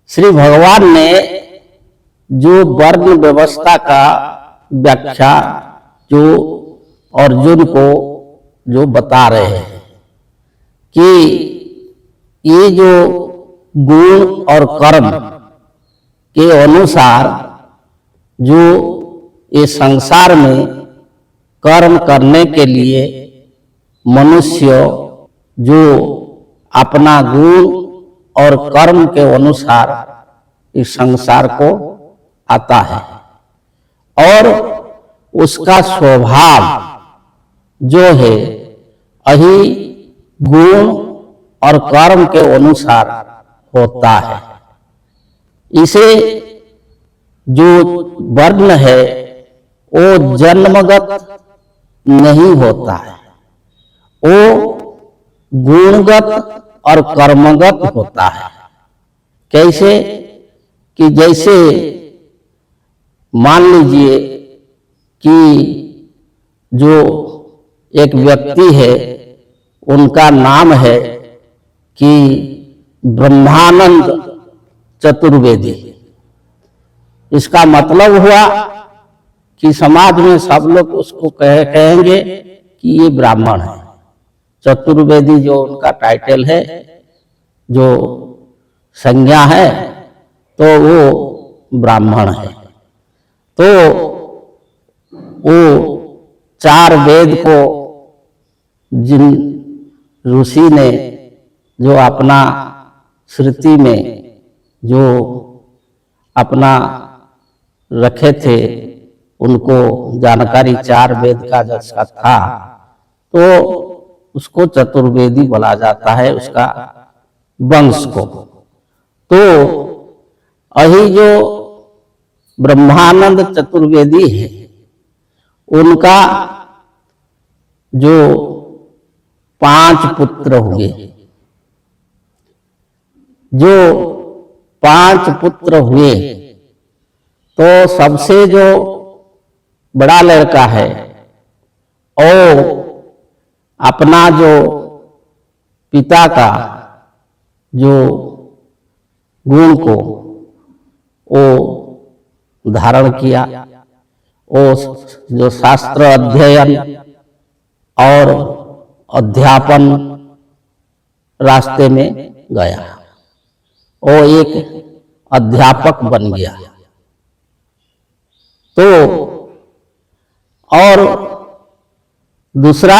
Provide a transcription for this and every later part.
श्री भगवान ने जो वर्ण व्यवस्था का व्याख्या जो अर्जुन को जो बता रहे हैं कि ये जो गुण और कर्म के अनुसार जो ये संसार में कर्म करने के लिए मनुष्य जो अपना गुण और कर्म के अनुसार इस संसार को आता है और उसका स्वभाव जो है यही गुण और कर्म के अनुसार होता है। इसे जो वर्ण है वो जन्मगत नहीं होता है, वो गुणगत और कर्मगत होता है। कैसे कि जैसे मान लीजिए कि जो एक व्यक्ति है उनका नाम है कि ब्रह्मानंद चतुर्वेदी। इसका मतलब हुआ कि समाज में सब लोग उसको कहेंगे कि ये ब्राह्मण है। चतुर्वेदी जो उनका टाइटल है, जो संज्ञा है, तो वो ब्राह्मण है। तो वो चार वेद को जिन ऋषि ने जो अपना श्रुति में जो अपना रखे थे, उनको जानकारी चार वेद का जैसा था, तो उसको चतुर्वेदी बोला जाता है, उसका वंश को। तो यही जो ब्रह्मानंद चतुर्वेदी है, उनका जो 5 पुत्र हुए, जो 5 पुत्र हुए, तो सबसे जो बड़ा लड़का है और अपना जो पिता का जो गुण को वो धारण किया, वो जो शास्त्र अध्ययन और अध्यापन रास्ते में गया, वो एक अध्यापक बन गया। तो और दूसरा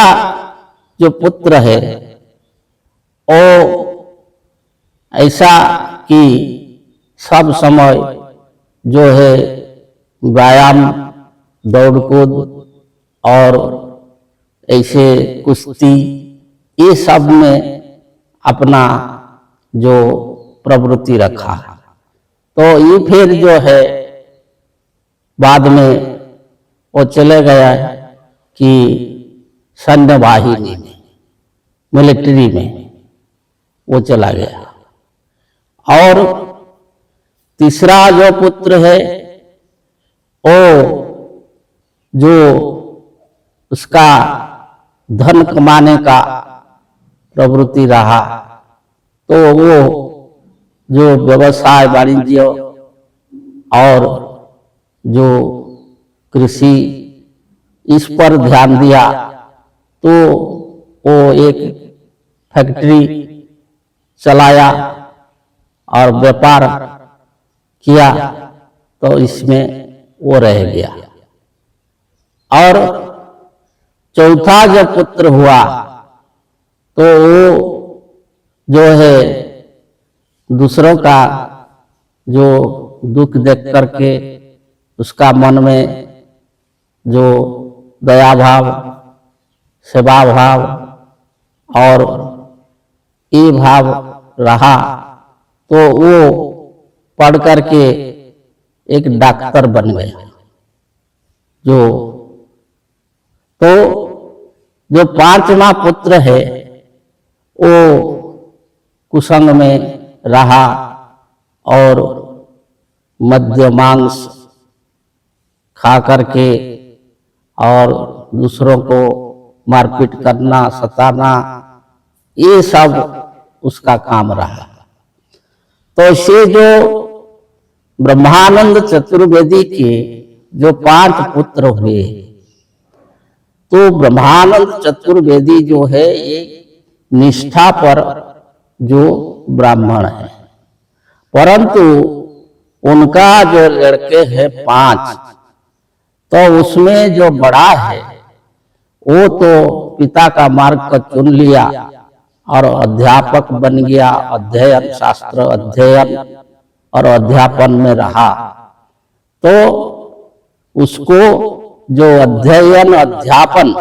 जो पुत्र है वो ऐसा कि सब समय जो है व्यायाम, दौड़ कूद और ऐसे कुश्ती, ये सब में अपना जो प्रवृत्ति रखा। तो ये फिर जो है बाद में वो चले गया कि सैन्य वाहिनी में, मिलिट्री में वो चला गया। और तीसरा जो पुत्र है वो जो उसका धन कमाने का प्रवृत्ति रहा, तो वो जो व्यवसाय वाणिज्य और जो कृषि, इस पर ध्यान दिया। तो वो एक फैक्ट्री चलाया और व्यापार किया, तो इसमें वो रह गया। और चौथा जब पुत्र हुआ तो वो जो है दूसरों का जो दुख देख करके उसका मन में जो दया भाव, सेवा भाव और ये भाव रहा तो वो पढ़ करके एक डॉक्टर बन गया। जो पांचवा पुत्र है वो कुसंग में रहा और मद्य मांस खा करके और दूसरों को मारपीट करना, सताना, ये सब उसका काम रहा। तो इसे जो ब्रह्मानंद चतुर्वेदी के जो 5 पुत्र हुए, तो ब्रह्मानंद चतुर्वेदी जो है ये निष्ठा पर जो ब्राह्मण है, परंतु उनका जो लड़के हैं 5, तो उसमें जो बड़ा है वो तो पिता का मार्ग को चुन लिया और अध्यापक बन गया, अध्ययन, शास्त्र अध्ययन और अध्यापन में रहा। तो उसको जो अध्ययन, अध्यापन,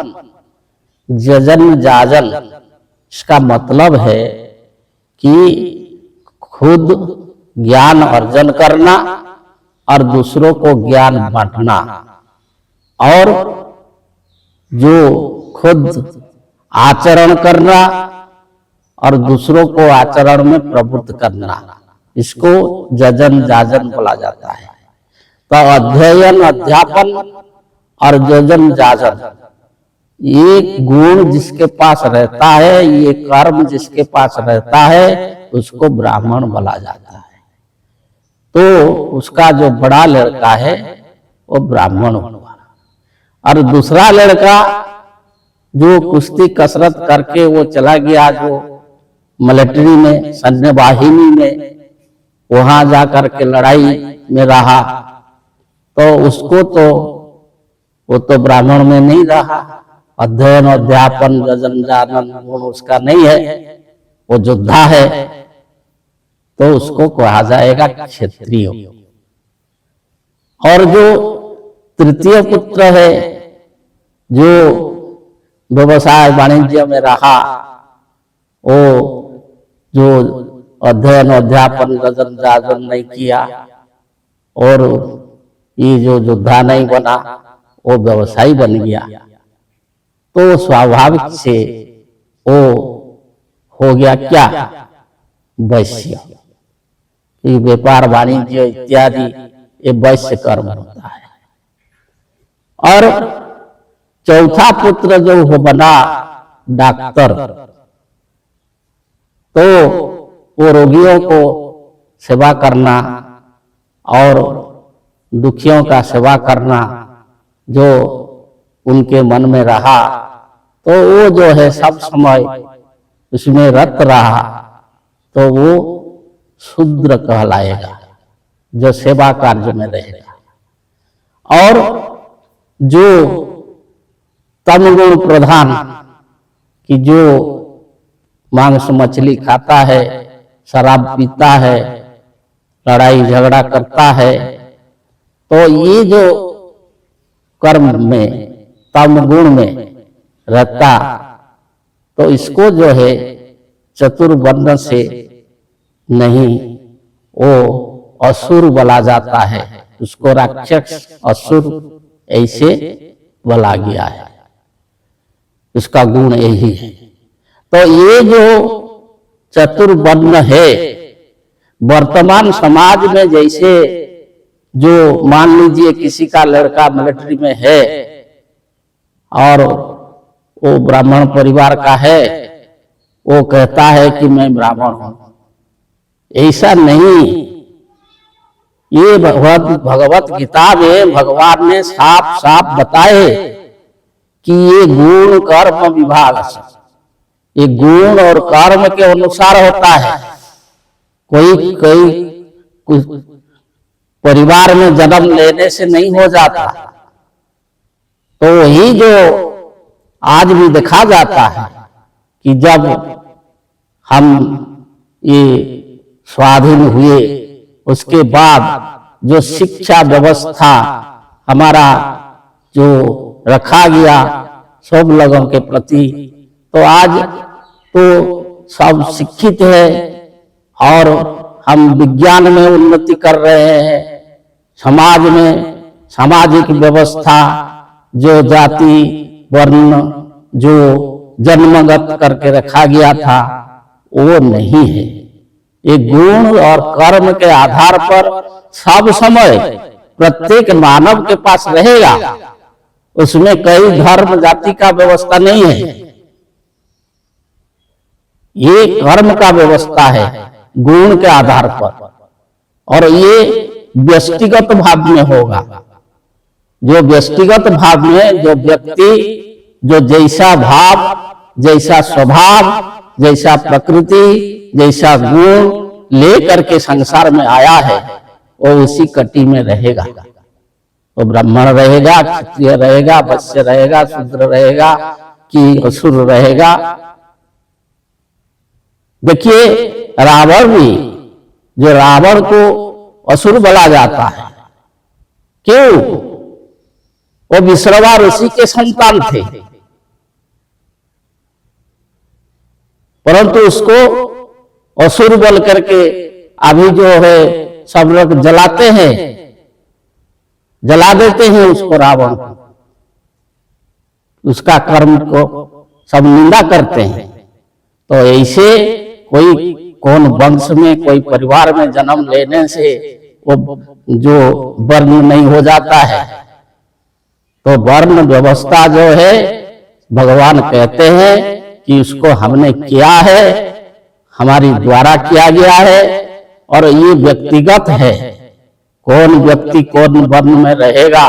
जजन जाजन, इसका मतलब है कि खुद ज्ञान अर्जन करना और दूसरों को ज्ञान बांटना, और जो खुद आचरण करना और दूसरों को आचरण में प्रवृत्त करना, इसको जजन जाजन बोला जाता है। तो अध्ययन, अध्यापन और जजन जाजन, ये गुण जिसके पास रहता है, ये कर्म जिसके पास रहता है, उसको ब्राह्मण बोला जाता है। तो उसका जो बड़ा लड़का है वो ब्राह्मण हुआ, और दूसरा लड़का जो कुश्ती कसरत करके वो चला गया, जो मिलिट्री में, सैन्य वाहिनी में, वहां जाकर के लड़ाई में रहा, तो उसको तो वो तो ब्राह्मण में नहीं रहा। अध्ययन, अध्यापन, जजन जाजन गुण उसका नहीं है, वो योद्धा है, तो उसको कहा जाएगा क्षत्रिय। और जो तृतीय पुत्र है, जो व्यवसाय वाणिज्य में रहा, वो जो अध्ययन, अध्यापन, जजन जाजन नहीं किया और ये जो योद्धा नहीं बना, वो व्यवसायी बन गया, तो स्वाभाविक से वो हो गया क्या? वैश्य। ये व्यापार वाणिज्य इत्यादि ये वैश्य कर्म होता है। और चौथा पुत्र जो हो बना डॉक्टर, तो वो रोगियों को सेवा करना और दुखियों का सेवा करना जो उनके मन में रहा, तो वो जो है सब समय उसमें रत रहा, तो वो शूद्र कहलाएगा, जो सेवा कार्य में रहेगा। और जो तमगुण प्रधान, कि जो मांस मछली खाता है, शराब पीता है, लड़ाई झगड़ा करता है, तो ये जो कर्म में, तमगुण में रहता, तो इसको जो है चतुर्वर्ण से नहीं, वो असुर बोला जाता है, उसको राक्षस, असुर ऐसे बोला गया है, उसका गुण यही है। तो ये जो चतुर्वर्ण है, वर्तमान समाज में जैसे जो मान लीजिए किसी का लड़का मिलिट्री में है और वो ब्राह्मण परिवार का है, वो कहता है कि मैं ब्राह्मण हूं, ऐसा नहीं। ये भगवत गीता में भगवान ने साफ साफ बताए कि ये गुण कर्म विभाग, ये गुण और कर्म के अनुसार होता है। कोई परिवार में जन्म लेने से नहीं हो जाता, तो वही जो आज भी देखा जाता है कि जब हम ये स्वाधीन हुए, उसके बाद जो शिक्षा व्यवस्था हमारा जो रखा गया सब लोगों के प्रति, तो आज तो सब शिक्षित है और हम विज्ञान में उन्नति कर रहे हैं। समाज में सामाजिक व्यवस्था जो जाति वर्ण जो जन्मगत करके रखा गया था वो नहीं है। ये गुण और कर्म के आधार पर सब समय प्रत्येक मानव के पास रहेगा। उसमें कई धर्म जाति का व्यवस्था नहीं है, ये कर्म का व्यवस्था है गुण के आधार पर, और ये व्यक्तिगत भाव में होगा। जो व्यक्तिगत भाव में जो व्यक्ति जो जैसा भाव, जैसा स्वभाव, जैसा प्रकृति, जैसा गुण लेकर के संसार में आया है वो उसी कटी में रहेगा। तो ब्राह्मण रहेगा, क्षत्रिय रहेगा, वैश्य रहेगा, शूद्र रहेगा कि असुर रहेगा। देखिए रावण भी, जो रावण को असुर बोला जाता है, क्यों? वो विश्रवा ऋषि के संतान थे, परंतु उसको असुर बोल करके अभी जो है सब लोग जलाते हैं, जला देते हैं उसको, रावण को, उसका कर्म को सब निंदा करते हैं। तो ऐसे कोई कौन वंश में कोई परिवार में जन्म लेने से वो जो वर्ण नहीं हो जाता है। तो वर्ण व्यवस्था जो है भगवान कहते हैं कि उसको हमने किया है, हमारी द्वारा किया गया है, और ये व्यक्तिगत है। कौन व्यक्ति कौन वर्ण में रहेगा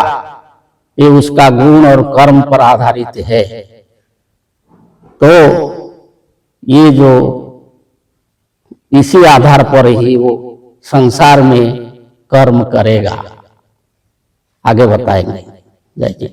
ये उसका गुण और कर्म पर आधारित है। तो ये जो इसी आधार पर ही वो संसार में कर्म करेगा। आगे बताएंगे। जय जी।